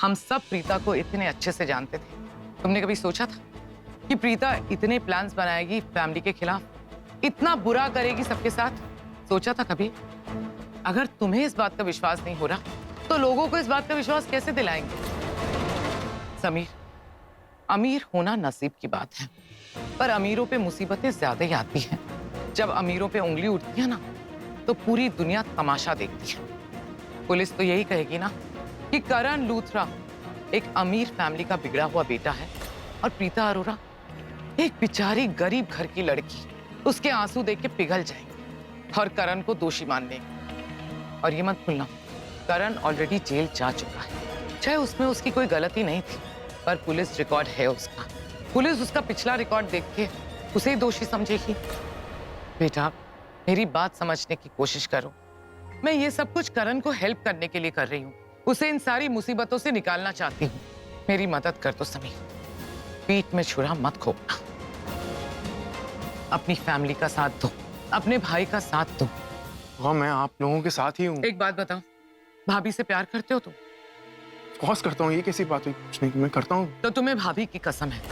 हम सब प्रीता को इतने अच्छे से जानते थे। तुमने कभी सोचा था कि प्रीता इतने प्लान्स बनाएगी फैमिली के खिलाफ, इतना बुरा करेगी सबके साथ? सोचा था कभी? अगर तुम्हें इस बात का विश्वास नहीं हो रहा तो लोगों को इस बात का विश्वास कैसे दिलाएंगे? समीर, अमीर होना नसीब की बात है, पर अमीरों पे मुसीबतें ज्यादा ही आती हैं। जब अमीरों पे उंगली उठती है ना तो पूरी दुनिया तमाशा देखती है। पुलिस तो यही कहेगी ना कि करण लूथरा एक अमीर फैमिली का बिगड़ा हुआ बेटा है और प्रीता अरोरा एक बेचारी गरीब घर की लड़की। उसके आंसू देख के पिघल जाएंगे और करण को दोषी मान लेंगे। और ये मत भूलना, करण ऑलरेडी जेल जा चुका है। चाहे उसमें उसकी कोई गलती नहीं थी, पर पुलिस रिकॉर्ड है उसका। पुलिस उसका पिछला रिकॉर्ड देख के उसे ही दोषी समझेगी। बेटा, मेरी बात समझने की कोशिश करो। मैं ये सब कुछ करण को हेल्प करने के लिए कर रही हूँ। उसे इन सारी मुसीबतों से निकालना चाहती हूँ। मेरी मदद कर दो समीर। पीठ में छुरा मत खोपना। अपनी फैमिली का साथ दो, अपने भाई का साथ दो। हाँ, मैं आप लोगों के साथ ही हूँ। एक बात बताओ, भाभी से प्यार करते हो तुम? कॉस करता हूँ, ये कैसी बात हुई? कुछ नहीं, मैं करता हूँ। तो तुम्हें भाभी की कसम है,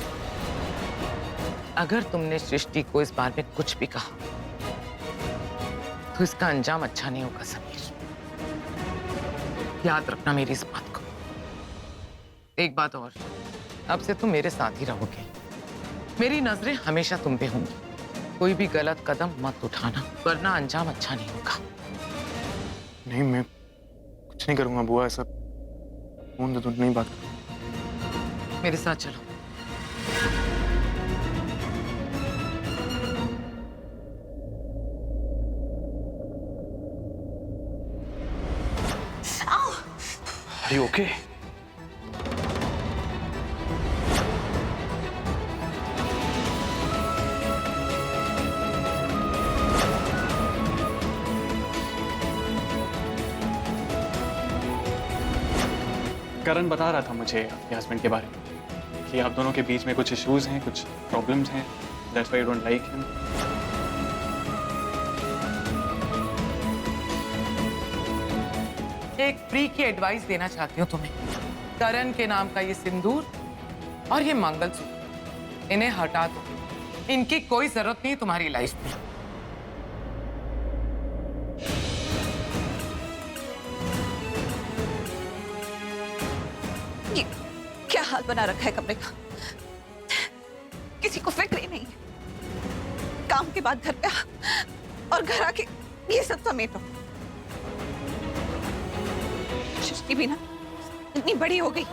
अगर तुमने सृष्टि को इस बारे में कुछ भी कहा तो इसका अंजाम अच्छा नहीं होगा समीर। याद रखना मेरी इस बात को। एक बात और, अब से तुम मेरे साथ ही रहोगे। मेरी नजरें हमेशा तुम पे होंगी। कोई भी गलत कदम मत उठाना, वरना अंजाम अच्छा नहीं होगा। नहीं, मैं कुछ नहीं करूंगा बुआ। ऐसा फोन दे दो, नहीं बात करूंगा। मेरे साथ चलो। Are you okay? करण बता रहा था मुझे अपने हस्बैंड के बारे में कि आप दोनों के बीच में कुछ इश्यूज हैं, कुछ प्रॉब्लम्स हैं। That's why you don't like him. एक फ्री की एडवाइस देना चाहती हूँ तुम्हें। करण के नाम का ये सिंदूर और ये मंगलसूत्र, इन्हें हटा दो। इनकी कोई जरूरत नहीं तुम्हारी लाइफ में। ये क्या हाल बना रखा है कमरे का? किसी को फिक्र ही नहीं है। काम के बाद घर पे आ और घर आके ये सब समेटो। सृष्टि भी ना इतनी बड़ी हो गई,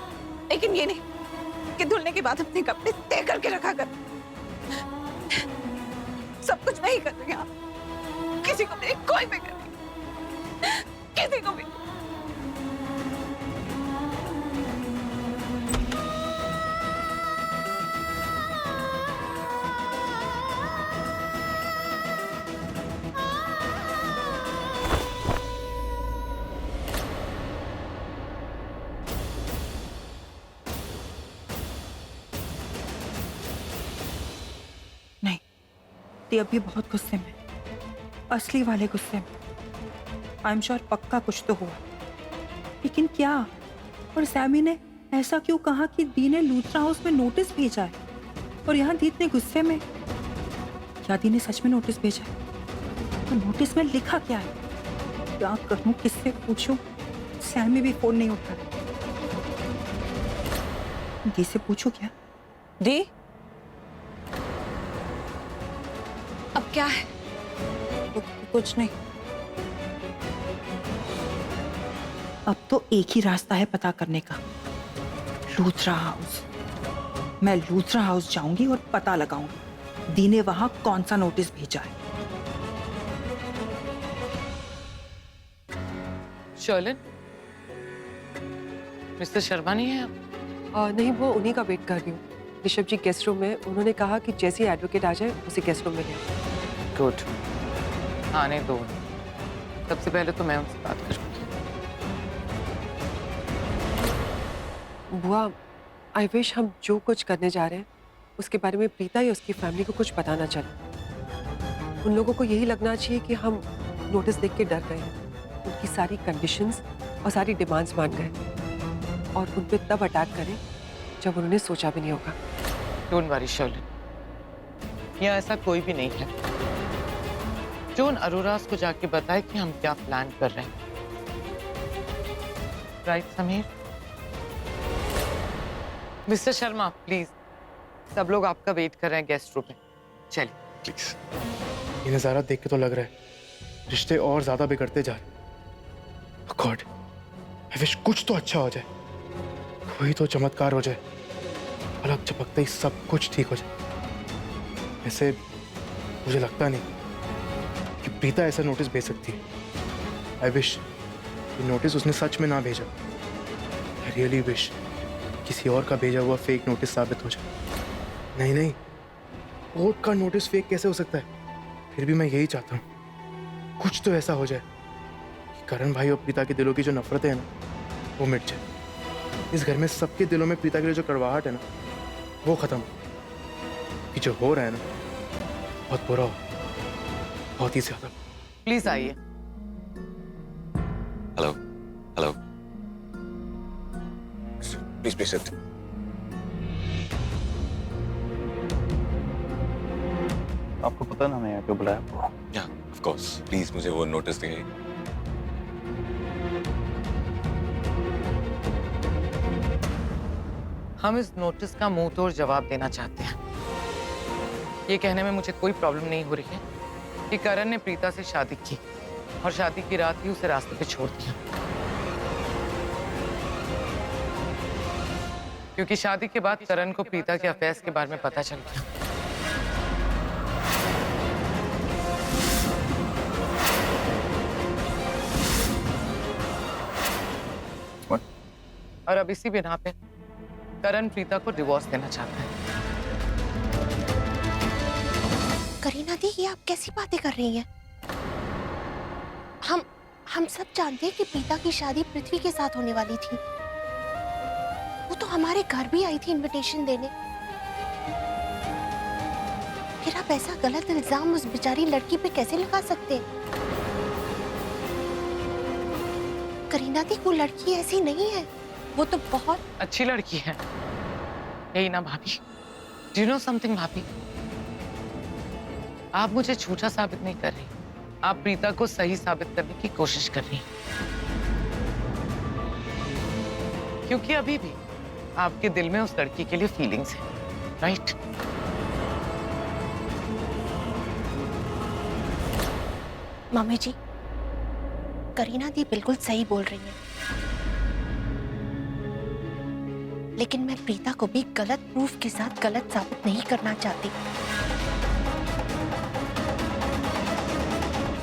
लेकिन ये नहीं कि धुलने के बाद अपने कपड़े तय करके रखा कर। सब कुछ मैं ही कर रही हूँ। किसी को भी, कोई भी कर रही, किसी को भी। ती अभी बहुत गुस्से में, असली वाले गुस्से में। आई एम श्योर पक्का कुछ तो हुआ, लेकिन क्या? और सैमी ने ऐसा क्यों कहा कि दी ने लूथरा हाउस में नोटिस भेजा है? और यहाँ दी इतने गुस्से में, क्या दी ने सच में नोटिस भेजा है? तो नोटिस में लिखा क्या है? क्या करूं, किससे पूछूं? सैमी भी फोन नहीं उठा। दी से पूछूं क्या? दी, अब क्या है? कुछ नहीं। अब तो एक ही रास्ता है पता करने का, लूथरा हाउस। मैं लूथरा हाउस जाऊंगी और पता लगाऊंगी दी ने वहां कौन सा नोटिस भेजा है। शर्लिन, मिस्टर शर्मा नहीं है? नहीं, वो उन्हीं का वेट कर रही हूँ। ऋषभ जी गेस्ट रूम में, उन्होंने कहा कि जैसे ही एडवोकेट आ जाए उसे गेस्ट रूम में ले। गुड, आने दो। सबसे पहले तो मैं उनसे बात करूंगी। बुआ, आई विश हम जो कुछ करने जा रहे हैं उसके बारे में प्रीता या उसकी फैमिली को कुछ पता ना चले। उन लोगों को यही लगना चाहिए कि हम नोटिस देख के डर गए हैं, उनकी सारी कंडीशंस और सारी डिमांड्स मान गए। और उन पे तब अटैक करें जब उन्होंने सोचा भी नहीं होगा। डोंट वरी शर्लिन, यहाँ ऐसा कोई भी नहीं है। जोन अरोरास को जाके बताए कि हम क्या प्लान कर रहे हैं। Right Sameer? Mister Sharma please, सब लोग आपका वेट कर रहे हैं गेस्ट रूम में। चलिए प्लीज। ये नज़ारा देख के तो लग रहा है रिश्ते और ज्यादा बिगड़ते जा रहे। गॉड, आई विश कुछ तो अच्छा हो जाए, कोई तो चमत्कार हो जाए, पलक झपकते ही सब कुछ ठीक हो जाए। ऐसे मुझे लगता नहीं कि प्रीता ऐसा नोटिस भेज सकती है। आई विश ये नोटिस उसने सच में ना भेजा। आई रियली विश किसी और का भेजा हुआ फेक नोटिस साबित हो जाए। नहीं नहीं, कोर्ट का नोटिस फेक कैसे हो सकता है? फिर भी मैं यही चाहता हूँ कुछ तो ऐसा हो जाए कि करण भाई और प्रीता के दिलों की जो नफरतें हैं ना, वो मिट जाए। इस घर में सबके दिलों में प्रीता के लिए जो कड़वाहट है ना, वो खत्म हो। कि जो हो रहा है ना, बहुत बुरा हो, बहुत ही ज्यादा। प्लीज आइए। Hello hello, please please sit. आपको पता ना मैं यहाँ क्यों बुलाया आपको? या ऑफ कोर्स, प्लीज मुझे वो नोटिस दिखाइए। हम इस नोटिस का मुंह तोड़ जवाब देना चाहते हैं। ये कहने में मुझे कोई प्रॉब्लम नहीं हो रही है कि करण ने प्रीता से शादी की और शादी की रात ही उसे रास्ते पे छोड़ दिया, क्योंकि शादी के बाद करण को प्रीता के अफेयर्स के बारे में पता चल गया। What? और अब इसी बिना पे करण प्रीता को डिवोर्स देना चाहता है। करीना दी, ये आप कैसी बातें कर रही हैं? हम सब जानते हैं कि प्रीता की शादी पृथ्वी के साथ होने वाली थी। वो तो हमारे घर भी आई थी इनविटेशन देने। फिर आप ऐसा गलत इल्जाम उस बेचारी लड़की पे कैसे लगा सकते हैं? करीना दी, वो लड़की ऐसी नहीं है, वो तो बहुत अच्छी लड़की है, यही ना भाभी? डू यू नो समथिंग भाभी? आप मुझे झूठा साबित नहीं कर रही, आप प्रीता को सही साबित करने की कोशिश कर रही हैं। क्योंकि अभी भी आपके दिल में उस लड़की के लिए फीलिंग्स हैं, राइट? मम्मी जी, करीना दी बिल्कुल सही बोल रही है, लेकिन मैं प्रीता को भी गलत प्रूफ के साथ गलत साबित नहीं करना चाहती।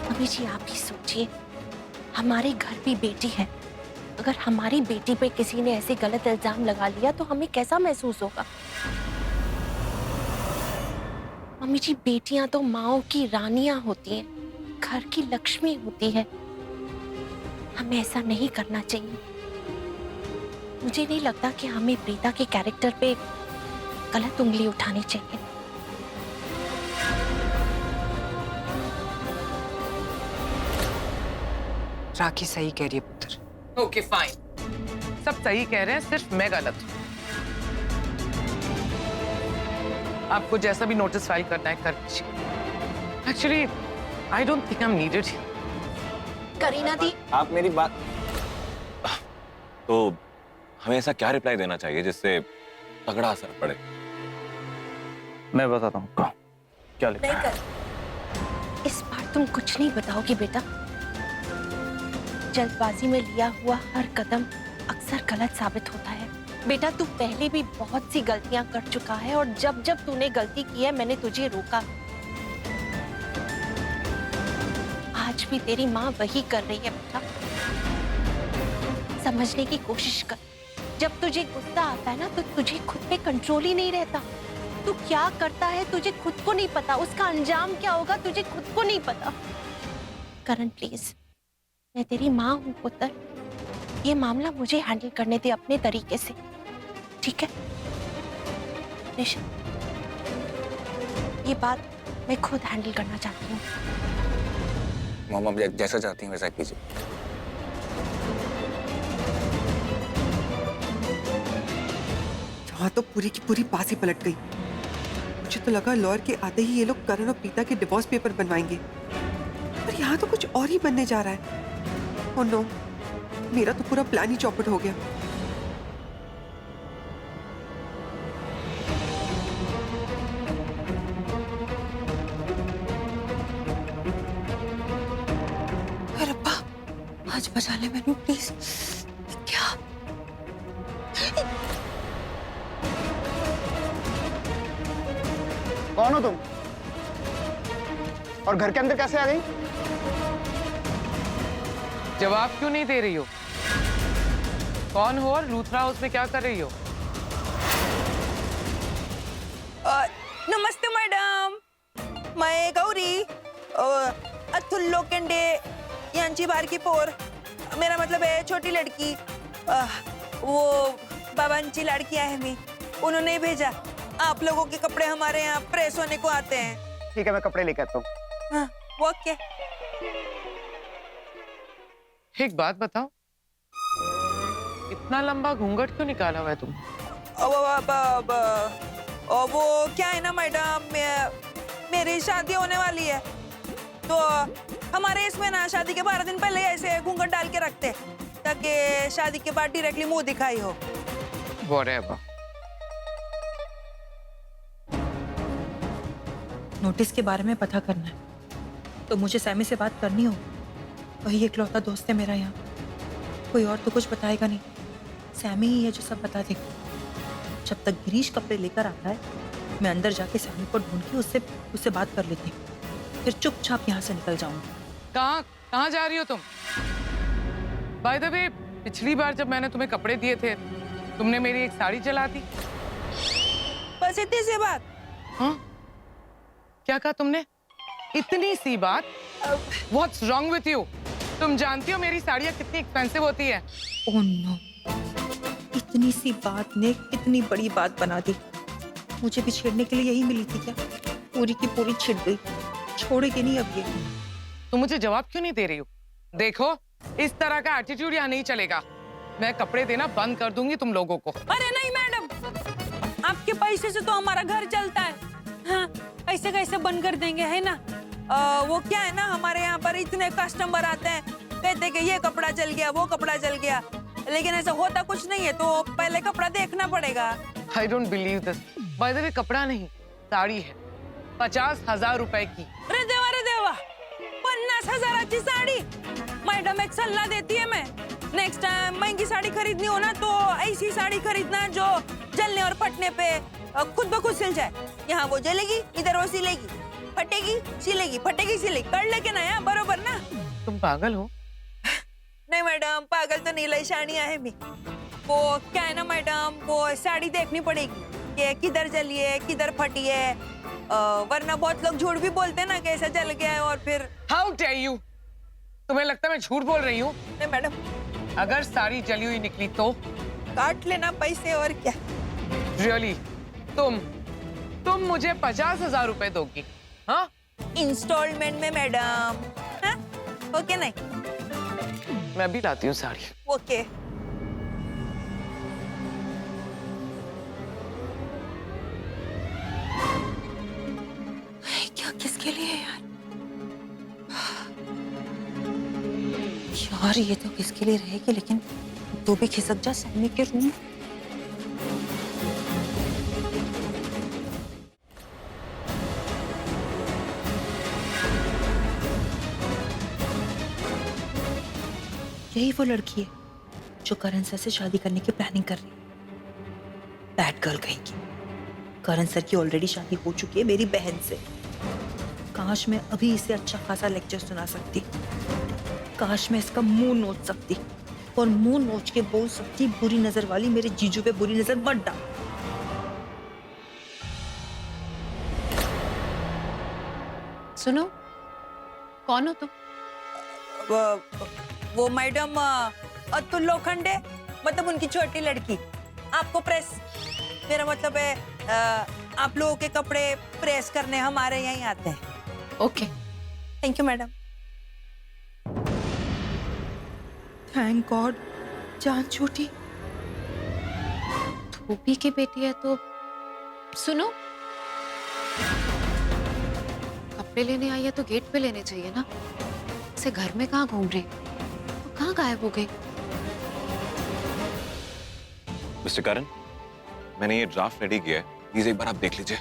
मम्मी जी, आप ही सोचिए, हमारे घर भी बेटी है। अगर हमारी बेटी पे किसी ने ऐसे गलत इल्जाम लगा लिया तो हमें कैसा महसूस होगा? मम्मी जी, बेटियां तो माँओं की रानियां होती हैं, घर की लक्ष्मी होती है। हमें ऐसा नहीं करना चाहिए। मुझे नहीं लगता कि हमें प्रीता के कैरेक्टर पे गलत उंगली उठानी चाहिए। राखी सही कह रही है पुत्र। ओके फाइन, सब सही कह रहे हैं, सिर्फ मैं गलत हूं। आपको जैसा भी नोटिस फाइल करना है कर दीजिए। Actually I don't think I am needed. Kareena दी, आप मेरी बात, तो हमें ऐसा क्या रिप्लाई देना चाहिए जिससे तगड़ा असर पड़े? मैं बताता हूँ आपको क्या लिखा नहीं है। कर, इस बार तुम कुछ नहीं बताओगे बेटा। जल्दबाजी में लिया हुआ हर कदम अक्सर गलत साबित होता है। बेटा, तू पहले भी बहुत सी गलतियां कर चुका है और जब जब तूने गलती की है मैंने तुझे रोका। आज भी तेरी माँ वही कर रही है बेटा। समझने की कोशिश कर। जब तुझे गुस्सा आता है ना तो तुझे खुद पे कंट्रोल ही नहीं रहता। तू क्या करता है तुझे खुद को नहीं पता, उसका अंजाम क्या होगा तुझे खुद को नहीं पता। करण प्लीज, मैं तेरी माँ हूँ पुत्र, ये मामला मुझे हैंडल करने दे अपने तरीके से, ठीक है? निशा, ये बात मैं खुद हैंडल करना चाहती हूँ। मम्मा जैसा चाहती हैं वैसा कीजिए। यहाँ तो पूरी की पूरी बात ही पलट गई। मुझे तो लगा लॉयर के आते ही ये लोग करण और प्रीता के डिवोर्स पेपर बनवाएंगे, पर यहाँ तो कुछ और ही बनने जा रहा है। ओह नो, मेरा तो पूरा प्लान ही चौपट हो गया। अरे रब्बा, आज बचा ले मैनू प्लीज। क्या? कौन हो तुम और घर के अंदर कैसे आ गई? जवाब क्यों नहीं दे रही हो? कौन हो और लूथरा हाउस में क्या कर रही हो? नमस्ते मैडम, मैं गौरी अतुल लोखंडे यांची बारकी पोर, मेरा मतलब है छोटी लड़की। वो बाबांची लड़की है मी, उन्होंने भेजा। आप लोगों के कपड़े हमारे यहाँ प्रेस होने को आते हैं। ठीक है, मैं कपड़े लेकर आता हूँ। हाँ, ओके। एक बात बताओ, इतना लंबा घूंघट क्यों निकाला हुआ है तुम? वो क्या है ना मैडम, मेरी शादी होने वाली है, तो हमारे इसमें ना शादी के 12 दिन पहले ऐसे घूंघट डाल के रखते हैं ताकि शादी के बाद डायरेक्टली मुंह दिखाई हो। Whatever. नोटिस के बारे में पता करना है तो मुझे सैमी से बात करनी हो। वही इकलौता दोस्त है मेरा यहाँ, कोई और तो कुछ बताएगा नहीं। सैमी ही है जो सब बता देगा। जब तक गिरीश कपड़े लेकर आता है, मैं अंदर जाके सैमी को ढूंढ के उससे बात कर लेती हूँ, फिर चुपचाप यहाँ से निकल जाऊंगी। कहाँ जा रही हो तुम? बाय द वे, पिछली बार जब मैंने तुम्हें कपड़े दिए थे, तुमने मेरी एक साड़ी जला दी। बस इतनी सी बात? हाँ? क्या कहा तुमने? इतनी सी बात? What's wrong with you? तुम जानती हो मेरी साड़ियाँ कितनी एक्सपेंसिव होती है। ओह नो, इतनी सी बात ने कितनी बड़ी बात बना दी। मुझे भी छेड़ने के लिए यही मिली थी क्या? पूरी की पूरी छिड़ गई, छोड़ेगी नहीं अब ये। तुम मुझे जवाब क्यों नहीं दे रही हो? देखो, इस तरह का एटीट्यूड यहाँ नहीं चलेगा। मैं कपड़े देना बंद कर दूंगी तुम लोगों को। अरे नहीं मैडम, आपके पैसे से तो हमारा घर चलता है। हाँ, ऐसे कैसे बंद कर देंगे, है ना? वो क्या है ना, हमारे यहाँ पर इतने कस्टमर आते हैं, कहते कि ये कपड़ा चल गया, वो कपड़ा चल गया, लेकिन ऐसा होता कुछ नहीं है, तो पहले कपड़ा देखना पड़ेगा। I don't believe this. By the way, कपड़ा नहीं, साड़ी है, 50,000 रुपए की। अरे देवा, 50,000 साड़ी। मैडम एक सलाह देती है, मैं नेक्स्ट टाइम महंगी साड़ी खरीदनी हो ना तो ऐसी साड़ी खरीदना जो जलने और फटने पे खुद ब खुद सिल जाए। यहाँ वो जलेगी, इधर वो सिलेगी, फटेगी सिलेगी, फटेगी सिलेगी, कर लेके ना यार, बरोबर ना? तुम पागल हो? नहीं मैडम, पागल तो नहीं, लैशानिया है मी। वो क्या है ना मैडम, वो साड़ी देखनी पड़ेगी कि किधर जली है, किधर फटी है, वरना बहुत लोग झूठ भी बोलते हैं ना कि ऐसा जल गया है और फिर। How dare you? तुम्हें लगता है मैं झूठ बोल रही हूँ? नहीं मैडम, अगर साड़ी जली हुई निकली तो? काट लेना पैसे, और क्या। Really? तुम मुझे 50,000 रुपए दोगी? हाँ? इंस्टॉलमेंट में मैडम। हाँ? ओके नहीं? मैं भी लाती हूँ साड़ी। ओके। क्या किसके लिए यार? यार ये तो किसके लिए रहेगी, लेकिन तू भी खिसक जा सैमी के रूम। यही वो लड़की है जो करण सर से शादी करने की प्लानिंग कर रही है। बैड गर्ल कहेगी। करण सर की ऑलरेडी शादी हो चुकी है मेरी बहन से। काश मैं अभी इसे अच्छा खासा लेक्चर सुना सकती, काश मैं इसका मुंह नोच सकती और मुंह नोच के बोल सकती, बुरी नजर वाली, मेरे जीजू पे बुरी नजर मत डाल। सुनो, कौन हो तुम? वो मैडम अतुल लोखंडे, मतलब उनकी छोटी लड़की। आपको प्रेस, मेरा मतलब है आप लोगों के कपड़े प्रेस करने हमारे यहीं आते हैं। Okay, thank you madam. Thank God, जान छूटी। धोबी की बेटी है तो सुनो, कपड़े लेने आई है तो गेट पे लेने चाहिए ना। इसे घर में कहाँ घूम रही, तो कहाँ गायब हो गई? मिस्टर करण, मैंने ये ड्राफ्ट रेडी किया है, प्लीज एक बार आप देख लीजिए।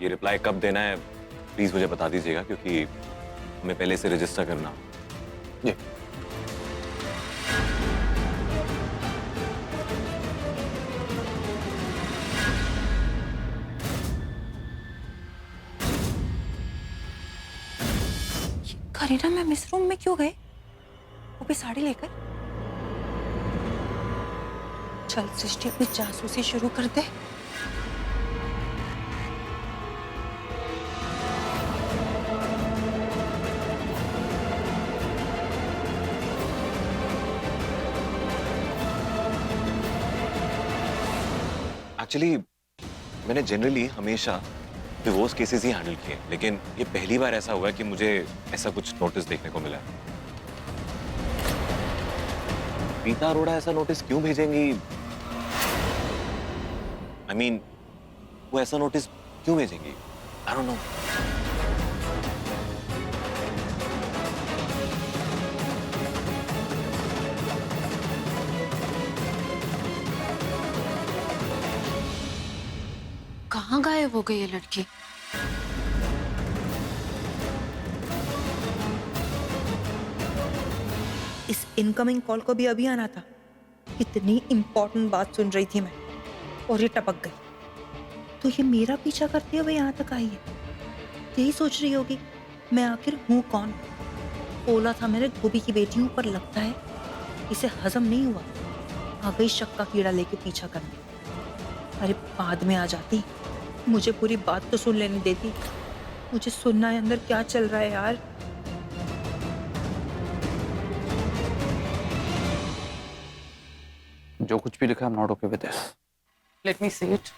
ये रिप्लाई कब देना है प्लीज मुझे बता दीजिएगा, क्योंकि हमें पहले से रजिस्टर करना। जी। करीना मैम इस रूम में क्यों गए? वो भी साड़ी लेकर। चल सृष्टि अपनी जासूसी शुरू कर दे। एक्चुअली मैंने जनरली हमेशा डिवोर्स केसेस ही हैंडल किए, लेकिन ये पहली बार ऐसा हुआ है कि मुझे ऐसा कुछ नोटिस देखने को मिला। प्रीता अरोड़ा ऐसा नोटिस क्यों भेजेंगी? I mean, वो ऐसा नोटिस क्यों भेजेंगी? I don't know. कहाँ गायब हो गई ये लड़की? इस इनकमिंग कॉल को भी अभी आना था। इतनी इंपॉर्टेंट बात सुन रही थी मैं और ये टपक गई। तो ये मेरा पीछा करते हुए यहाँ तक आई है। यही सोच रही होगी मैं आखिर हूँ कौन। बोला था मेरे धोबी की बेटी हूँ, पर लगता है इसे हजम नहीं हुआ। आ गई शक का कीड़ा लेके पीछा करने। अरे बाद में आ जाती, मुझे पूरी बात तो सुन लेने देती। मुझे सुनना है अंदर क्या चल रहा है यार। जो कुछ भी लिखा, I'm not okay with this. Let me see it.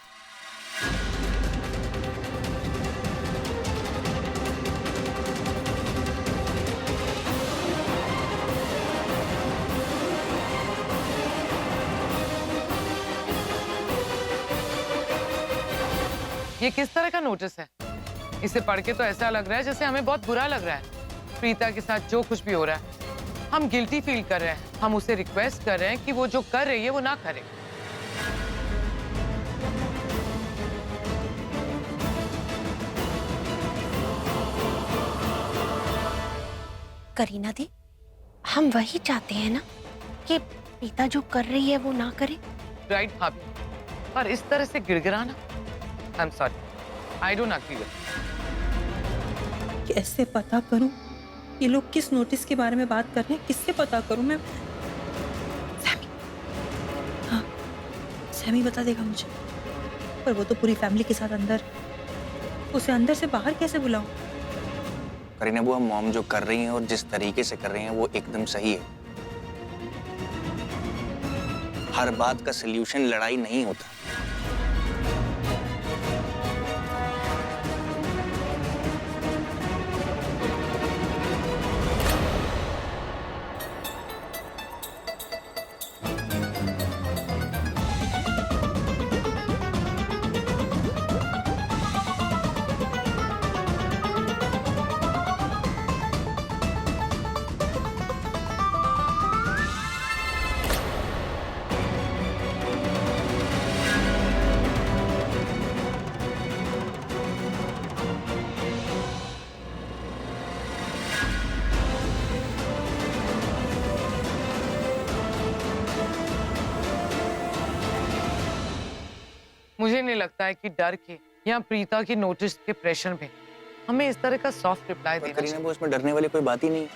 ये किस तरह का नोटिस है? इसे पढ़ के तो ऐसा लग रहा है जैसे हमें बहुत बुरा लग रहा है। प्रीता के साथ जो कुछ भी हो रहा है, हम गिल्टी फील कर रहे हैं। हम उसे रिक्वेस्ट कर रहे हैं कि वो जो कर रही है वो ना करे। करीना दी, हम वही चाहते हैं ना कि प्रीता जो कर रही है वो ना करे। राइट भाभी, और इस तरह से गिड़गिड़ाना, I am sorry, I don't agree with. कैसे पता करूं ये लोग किस नोटिस के बारे में बात कर रहे हैं? किससे पता करूं मैं? सैमी, हाँ सैमी बता देगा मुझे, पर वो तो पूरी फैमिली के साथ अंदर। उसे अंदर से बाहर कैसे बुलाऊं? करीना बुआ, मॉम जो कर रही हैं और जिस तरीके से कर रही हैं वो एकदम सही है। हर बात का सल्यूशन लड़ाई नहीं होता। मुझे नहीं लगता है कि डर के या प्रीता की नोटिस के प्रेशर में हमें इस तरह का सॉफ्ट रिप्लाई देना करीना वो इसमें डरने वाली कोई बात ही नहीं है।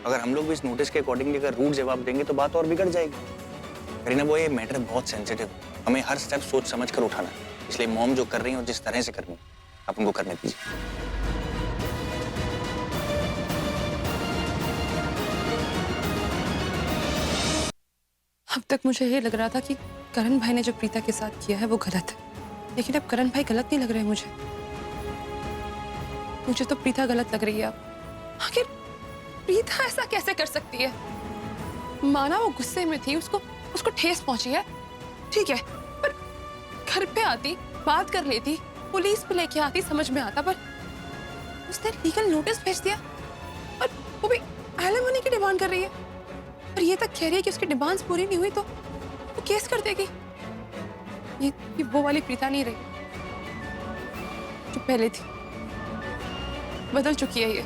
अगर हम लोग भी इस नोटिस के अकॉर्डिंगली अगर रूट जवाब देंगे तो बात और बिगड़ जाएगी। करीना वो ये मैटर बहुत सेंसिटिव है, हमें हर स्टेप सोच समझ कर उठाना है। इसलिए मॉम जो कर रही है और जिस तरह से कर रही है आप उनको करने दीजिए। अब तक मुझे ये लग रहा था कि करण भाई ने जो प्रीता के साथ किया है वो गलत है, लेकिन अब करण भाई गलत नहीं लग रहे मुझे। मुझे तो प्रीता गलत लग रही है अब। आखिर प्रीता ऐसा कैसे कर सकती है? माना वो गुस्से में थी, उसको ठेस पहुंची है, ठीक है, पर घर पे आती, बात कर लेती, पुलिस पे लेके आती, समझ में आता, पर उसने लीगल नोटिस भेज दिया और वो भी एलिमनी की डिमांड कर रही है और ये तक कह रही है कि उसकी डिमांड्स पूरी नहीं हुई तो वो केस कर देगी। ये वो वाली प्रीता नहीं रही जो पहले थी, बदल चुकी है ये।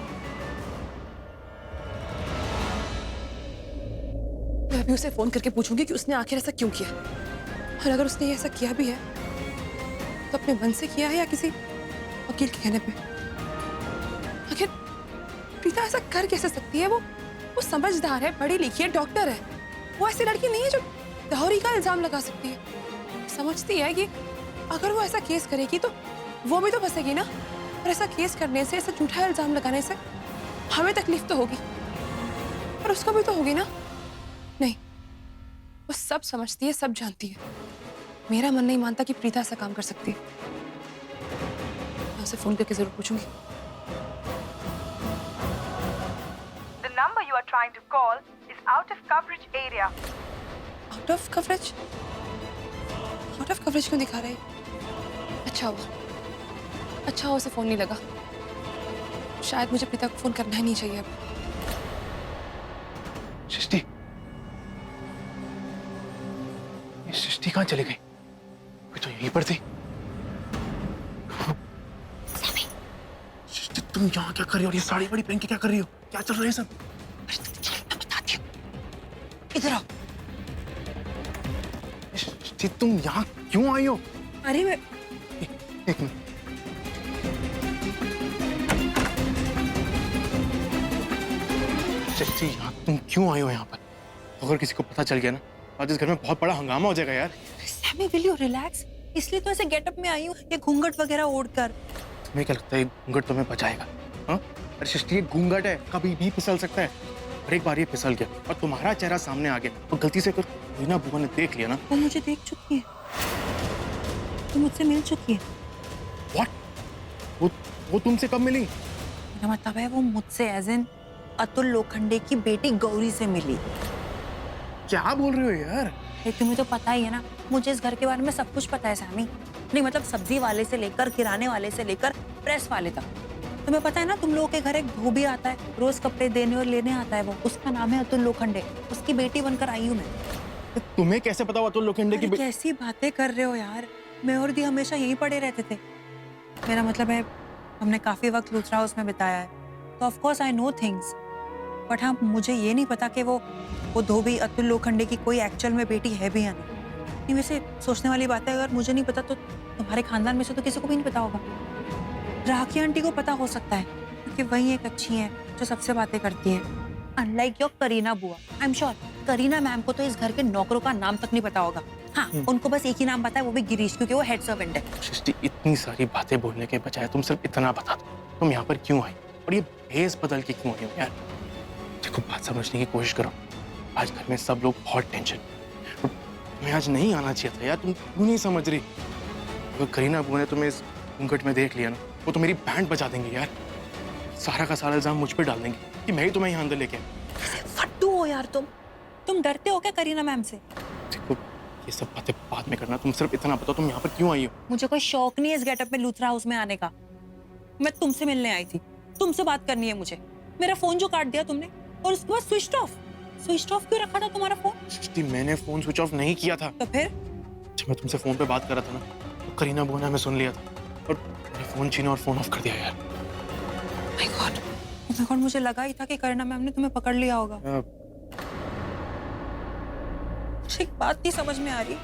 मैं अभी उसे फोन करके पूछूंगी कि उसने आखिर ऐसा क्यों किया, और अगर उसने ऐसा किया भी है तो अपने मन से किया है या किसी वकील के कहने पे। आखिर प्रीता ऐसा कर कैसे सकती है? वो समझदार है, पढ़ी लिखी है, डॉक्टर है। वो ऐसी लड़की नहीं है जो दौरी का इल्जाम लगा सकती है। समझती है कि अगर वो ऐसा केस करेगी तो वो भी तो फंसेगी ना, और ऐसा केस करने से, ऐसा झूठा इल्जाम लगाने से हमें तकलीफ तो होगी और उसको भी तो होगी ना। नहीं, वो सब समझती है, सब जानती है। मेरा मन नहीं मानता कि प्रीता ऐसा काम कर सकती है। मैं उसे फोन करके जरूर पूछूंगी। The number you are trying to call is out of coverage area. Out of coverage? Out of coverage क्यों दिखा रहा है? अच्छा हुआ उसे फोन नहीं लगा। शायद मुझे प्रीता को फोन करना ही नहीं चाहिए अब। सृष्टि, ये सृष्टि कहाँ चली गई? वो तो यहीं पर थी। सृष्टि, तुम यहाँ क्या कर रही हो? और ये साड़ी वाड़ी पहन के क्या कर रही हो? क्या चल रहा है सब? मैं बताती हूँ, इधर आओ। सृष्टि, तुम यहाँ क्यों आई हो? अरे मैं एक मिनट। सृष्टि, यहाँ तुम क्यों आई हो यहाँ पर? अगर किसी को पता चल गया ना, आज इस घर में बहुत बड़ा हंगामा हो जाएगा यार। Sammy, will you relax? इसलिए तो ऐसे गेटअप में आई हूँ, ये घूंघट वगैरह ओढ़कर। तुम्हें क्या लगता है घूंघट तुम्हें बचाएगा? हाँ? अरे सृष्टि, ये घूंघट है, कभी भी फिसल सकता है। और एक बार ये फिसल गया और तुम्हारा चेहरा सामने आ गया और गलती से अगर रीना बुआ ने देख लिया ना। वो मुझे देख चुकी है, वो मुझसे मिल चुकी है। What? वो तुमसे कब मिली? मेरा मतलब है वो मुझसे एज इन अतुल लोखंडे की बेटी गौरी से मिली। क्या बोल रहे हो यार? तुम्हें तो पता ही है ना, मुझे इस घर के बारे में सब कुछ पता है सैमी। नहीं मतलब सब्जी वाले से लेकर, किराने वाले से लेकर, प्रेस वाले तक। तुम्हें पता है ना, तुम लोगों के घर एक धोबी आता है, रोज कपड़े देने और लेने आता है, वो उसका नाम है अतुल लोखंडे। उसकी बेटी बनकर आई हूँ मैं। तुम्हें कैसे पता हुआ अतुल लोखंडे की? कैसी बातें कर रहे हो यार? मैं और दी हमेशा यहीं पड़े रहते थे। मेरा मतलब है हमने काफी वक्त लूथरा हाउस में बिताया है, तो of course I know things. But हाँ, मुझे ये नहीं पता कि वो धोबी अतुल लोखंडे की कोई एक्चुअल में बेटी है भी या नहीं। वैसे सोचने वाली बात है, अगर मुझे नहीं पता तो तुम्हारे खानदान में से तो किसी को भी नहीं पता होगा। राखी आंटी को पता हो सकता है क्योंकि वही एक अच्छी है जो सबसे बातें करती है, अनलाइक योर करीना बुआ। I am sure Kareena ma'am को तो इस घर के नौकरों का नाम तक नहीं पता होगा। हाँ, उनको बस एक ही नाम पता है, वो भी गिरीश, क्योंकि वो हेड सर्वेंट है। सृष्टि, इतनी सारी बातें बोलने के बजाय तुम सिर्फ इतना बता दो, तुम यहाँ पर क्यों आई और ये भेस बदल के क्यों आई हो यार? देखो, बात समझने की कोशिश करो। आज घर में सब लोग बहुत टेंशन। तुम्हें आज नहीं आना चाहिए था यार, तुम क्यों नहीं समझ रही? अगर करीना बुआ ने तुम्हें इस घूंघट में देख लिया ना, वो तो मेरी बैंड बजा देंगे यार। सारा का सारा इल्जाम मुझ पे डाल देंगे कि मैं ही तुम्हें यहाँ अंदर लेके आया। फट्टू हो यार तुम डरते हो क्या करीना मैम से? देखो, ये सब बातें बाद में करना, तुम सिर्फ इतना बताओ तुम यहाँ पर क्यों आई हो? मुझे कोई शौक नहीं है इस गेटअप में लूथरा हाउस में आने का। मैं तुमसे मिलने आई थी, तुमसे बात करनी है मुझे। मेरा फोन जो काट दिया तुमने, और उसके बाद स्विच ऑफ क्यों रखा था तुम्हारा फोन? सृष्टि, मैंने फोन स्विच ऑफ नहीं किया था। तो फिर? जब मैं तुमसे फोन पे बात कर रहा था ना, तो करीना बुआ ने हमें सुन लिया था और मैंने फोन छीना और फोन ऑफ कर दिया यार। माय गॉड, मुझे लगा ही था कि करीना मैम ने तुम्हें पकड़ लिया होगा। मुझे एक बात नहीं समझ में आ रही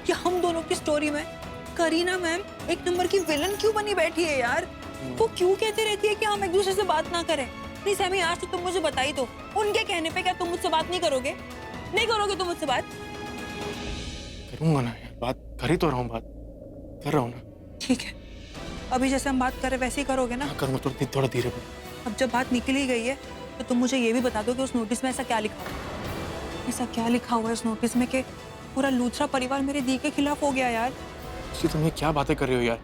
कि हम दोनों की स्टोरी में करीना मैम एक नंबर की विलन क्यों बनी बैठी है यार? वो क्यों कहते रहती है कि हम एक दूसरे से बात ना करें? प्लीज सैमी, आज तो तुम मुझे बता ही दो, उनके कहने पे क्या तुम मुझसे बात नहीं करोगे? नहीं करोगे तुम मुझसे बात? करूंगा ना यार, बात कर ही तो रहा हूँ, बात कर रहा हूँ ना। ठीक है, अभी जैसे हम बात कर रहे वैसे ही करोगे ना? करूंगा, थोड़ा धीरे बोल। अब जब बात निकल ही गई है तो तुम मुझे ये भी बता दो कि उस नोटिस में ऐसा क्या लिखा हुआ है? ऐसा क्या लिखा हुआ है उस नोटिस में कि पूरा लूथरा परिवार मेरे दी के खिलाफ हो गया यार? तुम ये क्या बातें कर रही हो यार?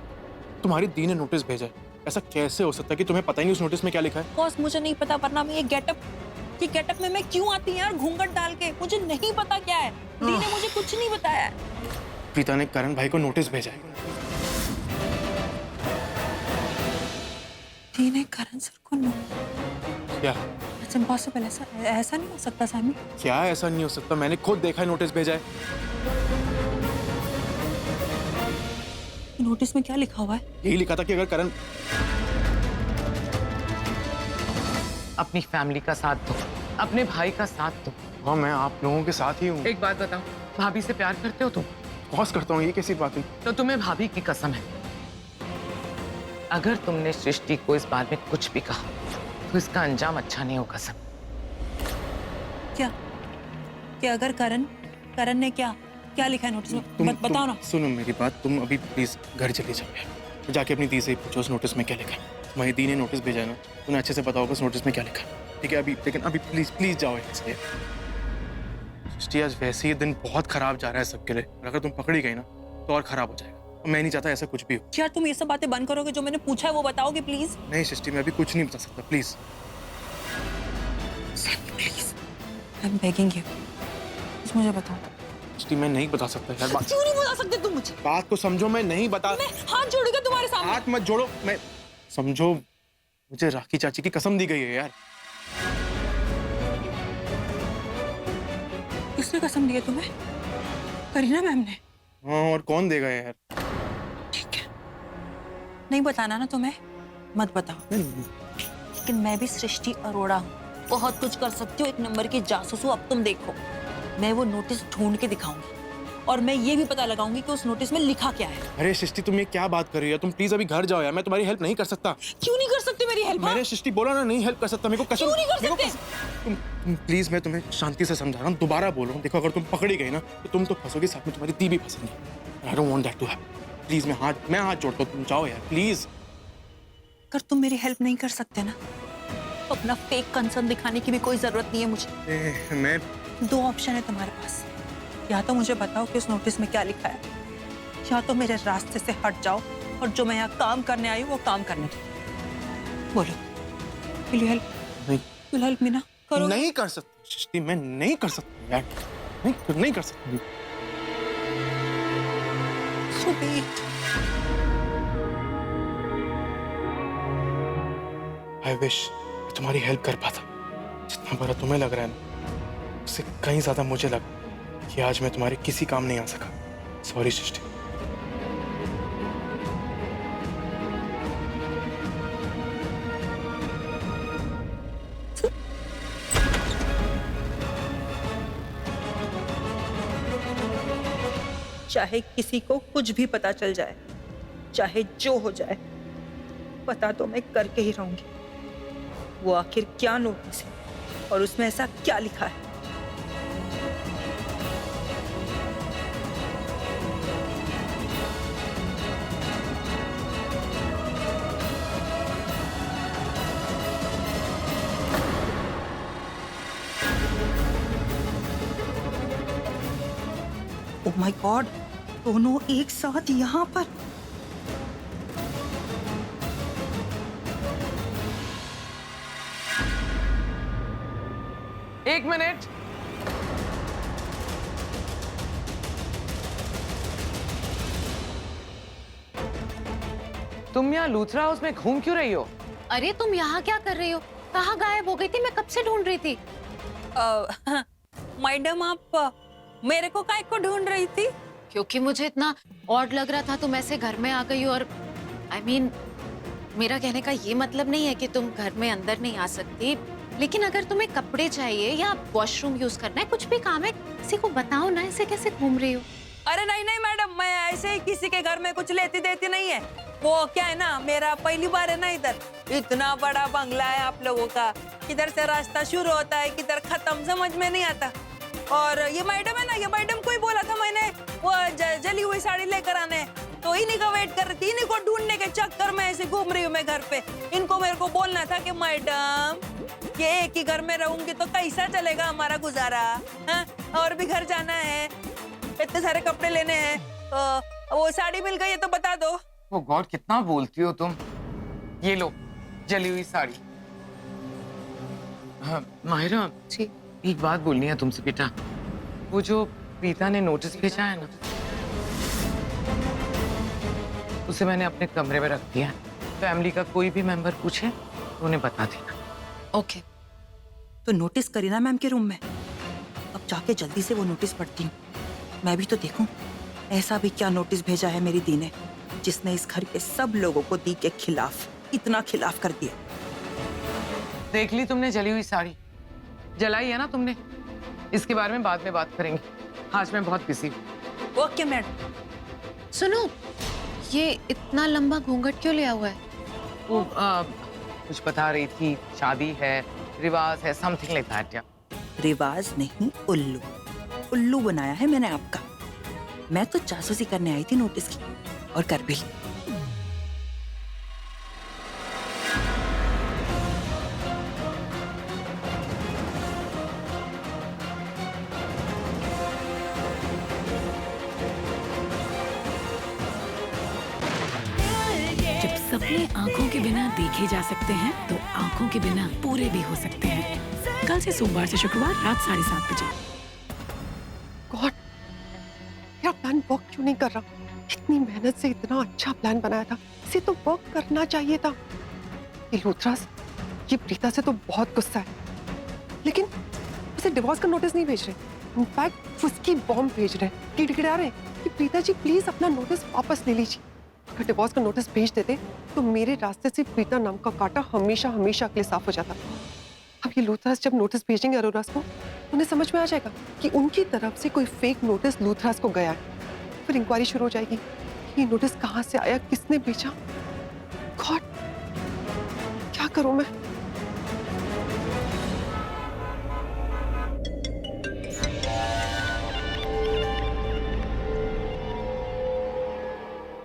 तुम्हारी दी ने नोटिस भेजा है ऐसा कैसे हो सकता है कि तुम्हें पता ही नहीं उस नोटिस में क्या लिखा है? बॉस मुझे नहीं पता, वरना मैं ये गेटअप में मैं क्यों आती हूँ यार घूंघट डाल के? मुझे नहीं पता क्या है। दी ने मुझे कुछ नहीं बताया है। प्रीता ने करण भाई को नोटिस भेजा है। दी ने करण सर को क्या? It's impossible. ऐसा नहीं हो सकता सैमी। क्या ऐसा नहीं हो सकता? मैंने खुद देखा है, नोटिस भेजा है। नोटिस में क्या लिखा हुआ है? यही लिखा था कि अगर करण अपनी फैमिली का साथ दो, अपने भाई का साथ दो। हाँ, मैं आप लोगों के साथ ही हूँ। एक बात बताओ, भाभी से प्यार करते हो तुम? बहुत करता हूँ, ये कैसी बात हुई? तो तुम्हें भाभी की कसम है, अगर तुमने सृष्टि को इस बारे में कुछ भी कहा तो इसका अंजाम अच्छा नहीं होगा सब। क्या अगर करण ने क्या लिखा है नोटिस में? बताओ ना। सुनो मेरी बात, तुम अभी प्लीज घर चली जाओ यार। जाके अपनी दी से पूछो उस नोटिस में क्या लिखा है। तुम्हारी दी ने नोटिस भेजा है ना, तुम्हें अच्छे से पता होगा उस नोटिस में क्या लिखा है, ठीक है? लेकिन अभी प्लीज जाओ यहाँ से। सृष्टि, आज वैसे ही दिन बहुत खराब जा रहा है सबके लिए, और अगर तुम पकड़ी गई ना तो और खराब हो जाएगा। मैं नहीं चाहता ऐसा कुछ भी हो। यार तुम ये सब बातें बंद करोगे? जो मैंने पूछा है वो बताओगे प्लीज? नहीं सृष्टि, मैं अभी कुछ नहीं बता सकता, please. Please I am begging you, मुझे बताओ। सृष्टि, मैं नहीं बता सकता यार। क्यों नहीं बता सकते तुम मुझे? बात को समझो, मैं नहीं बता। मैं हाथ जोड़ूंगा तुम्हारे सामने। हाथ मत जोड़ो। मैं समझो, मुझे राखी चाची की कसम दी गई है यार। किसने कसम दी है तुम्हें? करीना मैम ने। हाँ, और कौन देगा यार? ठीक है, नहीं बताना ना तुम्हें, मत बताओ। लेकिन मैं भी सृष्टि अरोड़ा हूँ, बहुत कुछ कर सकती हूँ, एक नंबर की जासूस हूँ। अब तुम देखो, मैं वो नोटिस ढूंढ के दिखाऊंगी और मैं ये भी पता लगाऊंगी कि उस नोटिस में लिखा क्या है। अरे सृष्टि, तुम ये क्या बात कर रही हो? तुम प्लीज अभी घर जाओ यार, मैं तुम्हारी हेल्प नहीं कर सकता। क्यों नहीं कर सकते मेरी हेल्प? मैंने सृष्टि बोला ना, नहीं हेल्प कर सकता। मेरे को कसम। क्यों नहीं कर सकते? तुम प्लीज, मैं तुम्हें शांति से समझा रहा हूँ, दोबारा बोल रहा हूँ। देखो, अगर तुम पकड़ी गई ना तो तुम तो फंसोगी, साथ में तुम्हारी दी भी फंसेगी। I don't want that to happen. Please, मैं हाथ जोड़ता हूँ, तुम जाओ यार प्लीज। अगर तुम मेरी हेल्प नहीं कर सकते ना तो अपना फेक कंसर्न दिखाने की भी कोई जरूरत नहीं है मुझे। मैं 2 ऑप्शन है तुम्हारे पास, या तो मुझे बताओ कि उस नोटिस में क्या लिखा है, या तो मेरे रास्ते से हट जाओ और जो मैं यहाँ काम करने आई हूँ वो काम करने दो। बोलो, विल यू हेल्प? नहीं। विल हेल्प मी ना? करो। नहीं कर सकता सृष्टि, मैं नहीं कर सकता यार, नहीं कर सकता। So be it. I wish मैं तुम्हारी हेल्प कर पाता। जितना बुरा तुम्हें लग रहा है ना, उससे कहीं ज्यादा मुझे लगा कि आज मैं तुम्हारे किसी काम नहीं आ सका। सॉरी सृष्टि। चाहे किसी को कुछ भी पता चल जाए, चाहे जो हो जाए, पता तो मैं करके ही रहूंगी वो आखिर क्या नोटिस है और उसमें ऐसा क्या लिखा है। ओह माय गॉड, दोनों एक साथ यहाँ पर। एक मिनट। तुम यहाँ लूथरा हाउस में घूम क्यों रही हो? अरे तुम यहाँ क्या कर रही हो? कहाँ गायब हो गई थी? मैं कब से ढूंढ रही थी। मैडम, आप मेरे को काय को ढूंढ रही थी? क्योंकि मुझे इतना ऑड लग रहा था, तुम ऐसे घर में आ गई हो। और I mean, मेरा कहने का ये मतलब नहीं है कि तुम घर में अंदर नहीं आ सकती, लेकिन अगर तुम्हें कपड़े चाहिए या वॉशरूम यूज करना है, कुछ भी काम है, किसी को बताओ ना, ऐसे कैसे घूम रही हो? अरे नहीं नहीं मैडम, मैं ऐसे ही किसी के घर में कुछ लेती देती नहीं है। वो क्या है ना, मेरा पहली बार है ना इधर। इतना बड़ा बंगला है आप लोगों का, किधर से रास्ता शुरू होता है किधर खत्म, समझ में नहीं आता। और ये मैडम है ना, ये मैडम को ही बोला था मैंने वो जली हुई साड़ी लेकर आने, तो इन्हीं का वेट कर रही थी। इन्हीं को ढूंढने के चक्कर में ऐसे घूम रही हूँ मैं घर पे। इनको मेरे को बोलना था कि मैडम, ये एक ही घर में रहूंगी तो कैसा चलेगा हमारा गुजारा, हाँ? और भी घर जाना है, इतने सारे कपड़े लेने हैं, वो साड़ी मिल गई है तो बता दो। ओ गॉड, कितना बोलती हो तुम। ये लो जली हुई साड़ी। हाँ माहिरा जी एक बात बोलनी है तुमसे बेटा। वो जो प्रीता ने नोटिस भेजा है ना, उसे मैंने अपने कमरे में रख दिया है। फैमिली का कोई भी मेंबर पूछे तो उन्हें बता देना। ओके, तो नोटिस करीना मैम के रूम में। अब जाके जल्दी से वो नोटिस पढ़ती हूँ। मैं भी तो देखूं ऐसा भी क्या नोटिस भेजा है मेरी दी ने, जिसने इस घर के सब लोगों को दी के खिलाफ इतना खिलाफ कर दिया। देख ली तुमने जली हुई साड़ी? जलाई है ना तुमने? इसके बारे में बाद में बात करेंगे, आज मैं बहुत बिजी हूँ। Okay madam. सुनो, ये इतना लंबा घूंघट क्यों लिया हुआ है? वो कुछ बता रही थी, शादी है, रिवाज है, समथिंग लाइक दैट। या रिवाज नहीं, उल्लू। उल्लू बनाया है मैंने आपका। मैं तो जासूसी करने आई थी नोटिस की, और कर भी ली। जब सपने आंखों के बिना देखे जा सकते हैं, तो आंखों के बिना पूरे भी हो सकते हैं। कल से सोमवार से शुक्रवार रात 7:30 बजे। गॉड, मेरा प्लान वर्क क्यों नहीं कर रहा? इतनी मेहनत से इतना अच्छा प्लान बनाया था, इसे तो वर्क करना चाहिए था। ये लूथरास, ये प्रीता से तो बहुत गुस्सा है, लेकिन उसे डिवोर्स का नोटिस नहीं भेज रहे। इनफैक्ट उसकी बॉम्ब भेज रहे हैं, गिड़गिड़ा रहे हैं कि प्रीता जी प्लीज अपना नोटिस वापस ले लीजिए। अगर डिवोर्स का नोटिस भेज देते तो मेरे रास्ते से प्रीता नाम का कांटा हमेशा हमेशा के लिए साफ हो जाता। अब ये लूथरास जब नोटिस भेजेंगे अरोरास को, उन्हें समझ में आ जाएगा कि उनकी तरफ से कोई फेक नोटिस लूथरास को गया है। फिर इंक्वायरी शुरू हो जाएगी, ये नोटिस कहाँ से आया, किसने भेजा। गॉड, क्या करूं मैं?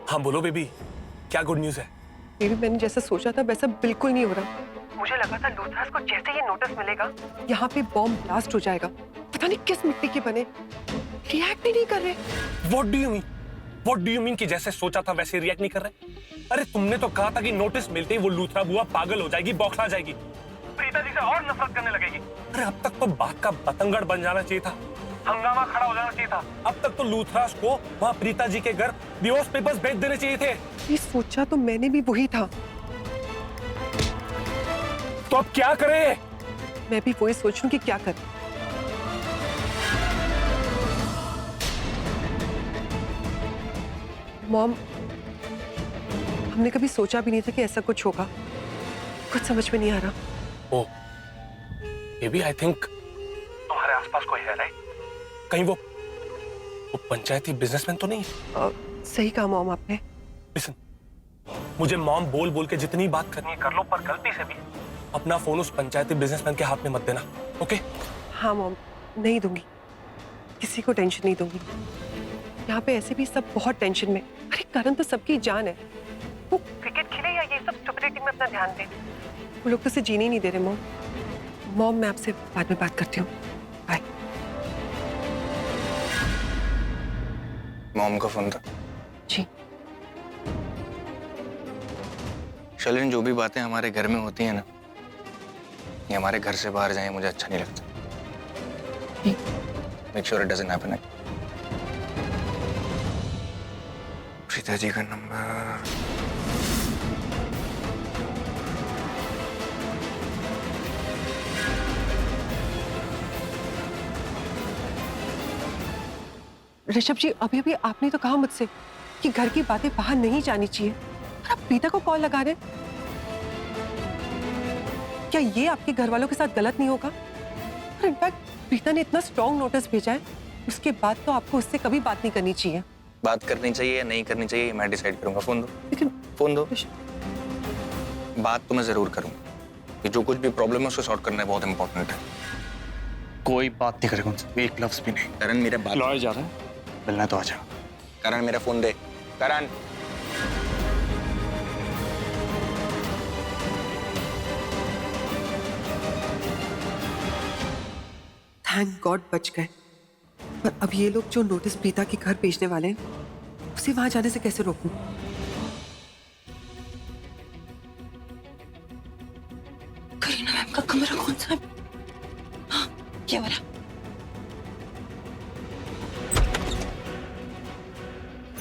हाँ बोलो बेबी, क्या गुड न्यूज है? बेबी, मैंने जैसा सोचा था वैसा बिल्कुल नहीं हो रहा। मुझे लगा था लूथरास को जैसे ये नोटिस मिलेगा, यहाँ पे बॉम्ब ब्लास्ट हो जाएगा। पता नहीं किस मिट्टी के बने, रिएक्ट ही नहीं कर रहे। What do you mean? What do you mean कि जैसे सोचा था वैसे रिएक्ट नहीं कर रहे? अरे तुमने तो कहा था कि नोटिस मिलते ही वो लूथरा बुआ पागल हो जाएगी, बौखला जाएगी, प्रीता जी से और नफरत करने लगेगी। अरे अब तक तो बात का बतंगड़ बन जाना चाहिए था, हंगामा खड़ा हो जाना चाहिए था। अब तक तो लूथरास को वहाँ प्रीता जी के घर डिवोर्स पेपर्स भेज देने चाहिए थे। ये सोचा तो मैंने भी वही था। तो अब क्या करें? मैं भी वही सोच रही हूँ कि क्या करें। मॉम, हमने कभी सोचा भी नहीं था कि ऐसा कुछ होगा। कुछ समझ में नहीं आ रहा। ओह, बेबी आई थिंक तुम्हारे आसपास कोई है राइट? कहीं वो पंचायती बिजनेसमैन तो नहीं? सही कहा मॉम आपने। लिसन, मुझे मॉम बोल बोल के जितनी बात करनी है कर लो, पर गलती से भी अपना फोन उस पंचायती बिजनेसमैन के हाथ में मत देना, ओके? हाँ मॉम, नहीं दूंगी, किसी को टेंशन नहीं दूंगी। यहाँ पे ऐसे भी सब बहुत टेंशन में। अरे करण तो सबकी जान है, वो क्रिकेट खेले या ये सब स्टुपिडिटी में अपना ध्यान दे। वो लोग तो उसे जीने ही नहीं दे रहे। मॉम, मॉम मैं आपसे बाद में बात करती हूँ, बाय। मॉम का फोन था। जी। शलिन, जो भी बातें हमारे घर में होती हैं ना, ये हमारे घर से बाहर जाए मुझे अच्छा नहीं लगता। Make sure it doesn't happen. Preeta ji का नंबर। ऋषभ जी, अभी अभी आपने तो कहा मुझसे कि घर की बातें बाहर नहीं जानी चाहिए, और आप प्रीता को कॉल लगा रहे। क्या ये आपके घर वालों के साथ गलत नहीं होगा? और इनफैक्ट प्रीता ने इतना स्ट्रॉन्ग नोटिस भेजा है, उसके बाद तो आपको उससे कभी बात नहीं करनी चाहिए। बात करनी चाहिए या नहीं करनी चाहिए मैं डिसाइड करूंगा। फोन दो। लेकिन फोन दो। बात तो मैं जरूर करूंगा कि जो कुछ भी प्रॉब्लम है उसको सॉर्ट करना है, बहुत इंपॉर्टेंट है। कोई बात नहीं करेगा उनसे, एक लफ्ज भी नहीं। करण मेरे बात, लॉयर जा रहा है, मिलना तो आ जा। करण मेरा फोन दे। करण, थैंक गॉड बच गए। पर अब ये लोग जो नोटिस प्रीता के घर भेजने वाले हैं, उसे वहां जाने से कैसे रोकूं? करीना मैम का कमरा कौन सा है? हाँ, ये वाला।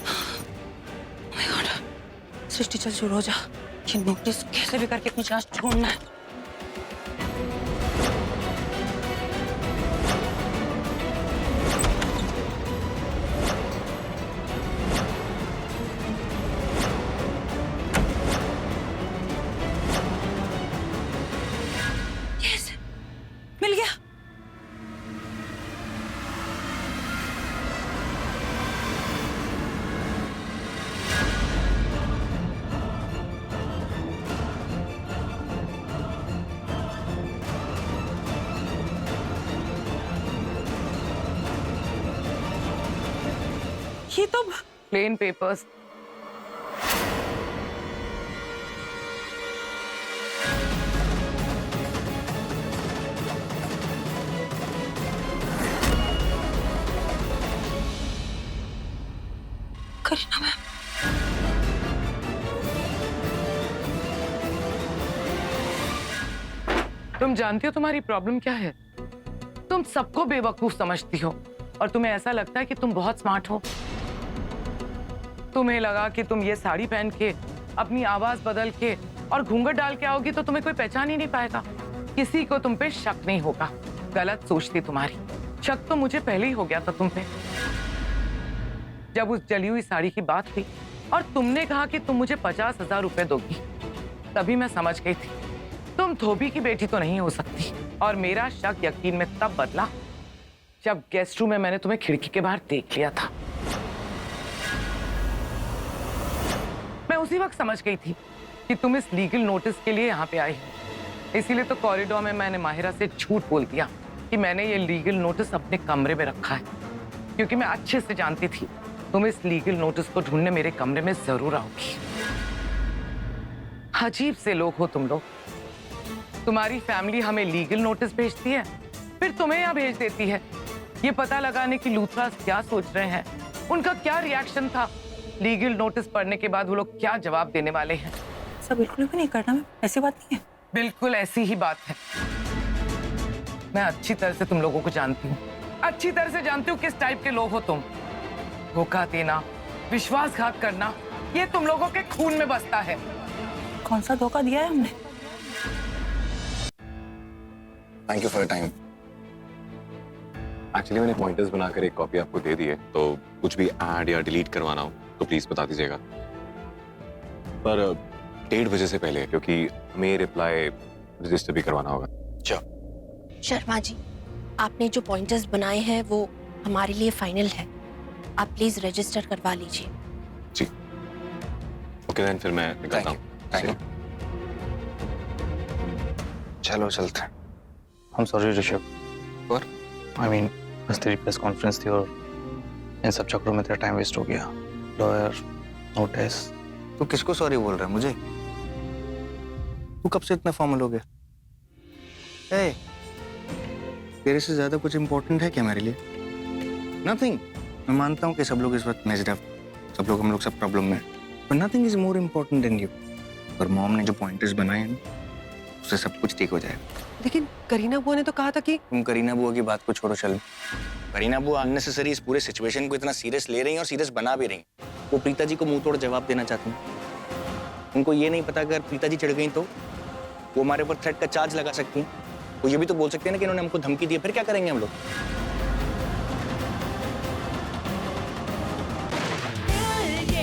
Oh my God, सृष्टि चल शुरू हो जा। ये नोटिस कैसे भी करके मुझे आज छोड़ना है। Yes, मिल गया। ये तो प्लेन पेपर्स। करीना मैम, तुम जानती हो तुम्हारी प्रॉब्लम क्या है? तुम सबको बेवकूफ समझती हो और तुम्हें ऐसा लगता है कि तुम बहुत स्मार्ट हो। तुम्हें लगा कि तुम ये साड़ी पहन के, अपनी आवाज बदल के और घूंघट डाल के आओगी तो तुम्हें कोई पहचान ही नहीं पाएगा। किसी को तुम पे शक नहीं होगा। गलत सोच थी तुम्हारी। शक तो मुझे पहले ही हो गया था तुम पे। जब उस जली हुई साड़ी की बात हुई और तुमने कहा कि तुम मुझे 50,000 रुपए दोगी, तभी मैं समझ गई थी तुम धोबी की बेटी तो नहीं हो सकती। और मेरा शक यकीन में तब बदला जब गेस्ट रूम में मैंने तुम्हें खिड़की के बाहर देख लिया था। मैं उसी वक्त समझ गई थी कि तुम इस लीगल नोटिस के लिए यहाँ पे आई हो। इसीलिए तो कॉरिडोर में मैंने माहिरा से झूठ बोल दिया कि मैंने ये लीगल नोटिस अपने कमरे में रखा है, क्योंकि मैं अच्छे से जानती थी तुम इस लीगल नोटिस को ढूंढने मेरे कमरे में जरूर आओगी। अजीब से लोग हो तुम लोग। तुम्हारी फैमिली हमें लीगल नोटिस भेजती है, फिर तुम्हें यहाँ भेज देती है, ये पता लगाने की लूथरास क्या सोच रहे हैं, उनका क्या रिएक्शन था, लीगल नोटिस पढ़ने के बाद वो लोग क्या जवाब देने वाले हैं। सब बिल्कुल भी नहीं करना मैम, ऐसी बात नहीं है। बिल्कुल ऐसी ही बात है। मैं अच्छी तरह से तुम लोगों को जानती हूँ, अच्छी तरह से जानती हूँ किस टाइप के लोग हो तुम। धोखा देना, विश्वासघात करना, ये तुम लोगों के खून में बसता है। कौन सा धोखा दिया है हमने? Thank you for your time. Actually मैंने पॉइंटर्स बनाकर एक कॉपी आपको दे दी है, तो कुछ भी ऐड या डिलीट करवाना हो तो प्लीज बता दीजिएगा, पर 1:30 बजे से पहले, क्योंकि हमें रिप्लाई रजिस्टर भी करवाना होगा। शर्मा जी, आपने जो पॉइंटर्स बनाए हैं वो हमारे लिए फाइनल है। आप प्लीज रजिस्टर करवा लीजिए। जी ओके देन, फिर मैं निकलता हूँ। Thank you. चलो चलते हैं। हम सॉरी ऋषभ, और आई मीन बस तेरी प्रेस कॉन्फ्रेंस थी और इन सब चक्करों में तेरा टाइम वेस्ट हो गया। Lawyer, notice. तू किसको सॉरी बोल रहा है? मुझे? तू कब से इतना फॉर्मल हो गया? ए, तेरे से ज्यादा कुछ इंपॉर्टेंट है क्या मेरे लिए? नथिंग। मैं मानता हूँ कि सब लोग इस वक्त मेजड अप, हम लोग सब प्रॉब्लम में, but nothing is more important than you। पर मॉम ने जो पॉइंटर्स बनाए हैं उससे सब कुछ ठीक हो जाएगा। लेकिन करीना बुआ ने तो कहा था कि तुम करीना बुआ की बात को छोड़ो, चल। करीना बुआ अननेसेसरी इस पूरे सिचुएशन को इतना सीरियस ले रही हैं और सीरियस बना भी रही हैं। वो प्रीता जी को मुंह तोड़ जवाब देना चाहती हैं। उनको ये नहीं पता अगर प्रीता जी चढ़ गई तो वो हमारे ऊपर थ्रेट का चार्ज लगा सकती हैं। वो ये भी तो बोल सकते हैं ना कि इन्होंने हमको धमकी दी है, फिर क्या करेंगे हम लोग?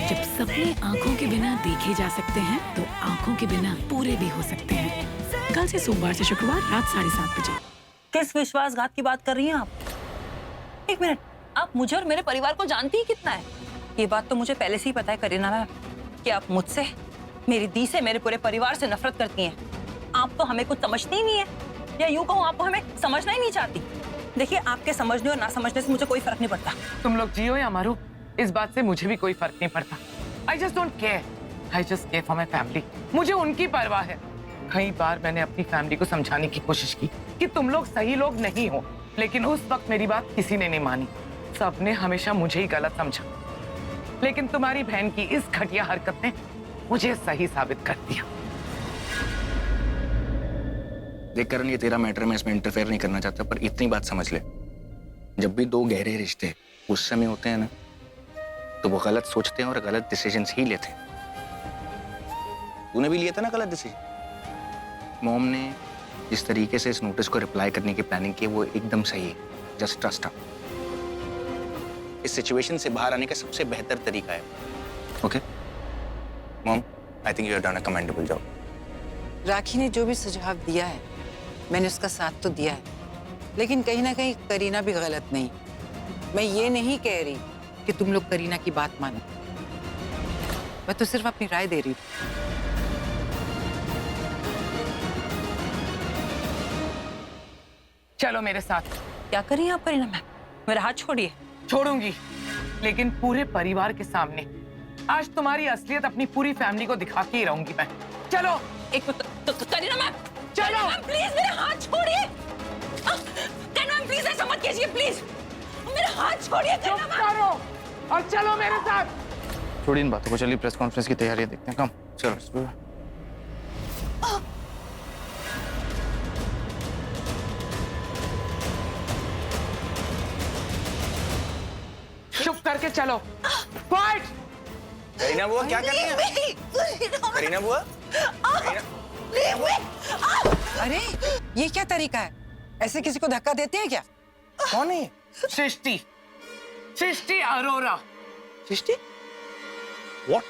जब सपने आंखों के बिना देखे जा सकते हैं तो आंखों के बिना पूरे भी हो सकते हैं। कल से सोमवार से शुक्रवार रात 7:30 बजे। किस विश्वासघात की बात कर रही हैं आप? एक मिनट, आप मुझे और मेरे परिवार को जानती ही कितना है? ये बात तो मुझे पहले से ही पता है करीना मैम, कि आप मुझसे, मेरी दी से, मेरे पूरे परिवार से नफरत करती हैं। आप तो हमें कुछ समझती ही नहीं है, या यूं कहूं आप हमें समझना ही नहीं चाहती। देखिए, आपके समझने और ना समझने से मुझे कोई फर्क नहीं पड़ता। तुम लोग जियो या मरो, इस बात से मुझे भी कोई फर्क नहीं पड़ता। I just don't care. I just care for my family. मुझे उनकी परवाह है। कई बार मैंने अपनी फैमिली को समझाने की कोशिश की कि तुम लोग सही लोग नहीं हो, लेकिन उस वक्त मेरी बात किसी ने नहीं मानी। सबने हमेशा मुझे ही गलत समझा। लेकिन तुम्हारी बहन की इस घटिया हरकत ने मुझे सही साबित कर दिया। देख करण, ये तेरा मैटर, मैं इसमें इंटरफेयर नहीं करना चाहता, पर इतनी बात समझ ले, जब भी दो गहरे रिश्ते गुस्से में होते हैं ना, तो वो गलत सोचते हैं और गलत डिसीजंस ही लेते हैं। तूने भी लिया था ना गलत डिसीजन। मॉम ने जिस तरीके से इस नोटिस को रिप्लाई करने की प्लानिंग की वो एकदम सही है। Just trust her. इस सिचुएशन से बाहर आने का सबसे बेहतर तरीका है। Okay mom, I think you have done a commendable job. Rakhi ने जो भी सुझाव दिया है मैंने उसका साथ तो दिया है, लेकिन कहीं ना कहीं करीना भी गलत नहीं। मैं ये नहीं कह रही कि तुम लोग करीना की बात मानो, मैं तो सिर्फ अपनी राय दे रही हूँ। चलो मेरे साथ। क्या कर रही हैं आप करीना मैम? मेरा हाथ छोड़िए। छोड़ूंगी, लेकिन पूरे परिवार के सामने। आज तुम्हारी असलियत अपनी पूरी फैमिली को दिखा के ही रहूंगी मैं। चलो। एक करीना मैम, चलो प्लीज मेरा हाथ छोड़िए। करीना मैम प्लीज ऐसा मत कीजिए, प्लीज मेरा हाथ छोड़िए। चुप करो और चलो मेरे साथ। छोड़िए इन बातों को, चलिए प्रेस कॉन्फ्रेंस की तैयारियां देखते हैं। कम चलो। चुप करके चलो। क्वाइट। करीना बुआ क्या कर रही है? करीना बुआ, अरे ये क्या तरीका है? ऐसे किसी को धक्का देते हैं क्या? कौन है? सृष्टि, सृष्टि अरोरा। सृष्टि? What?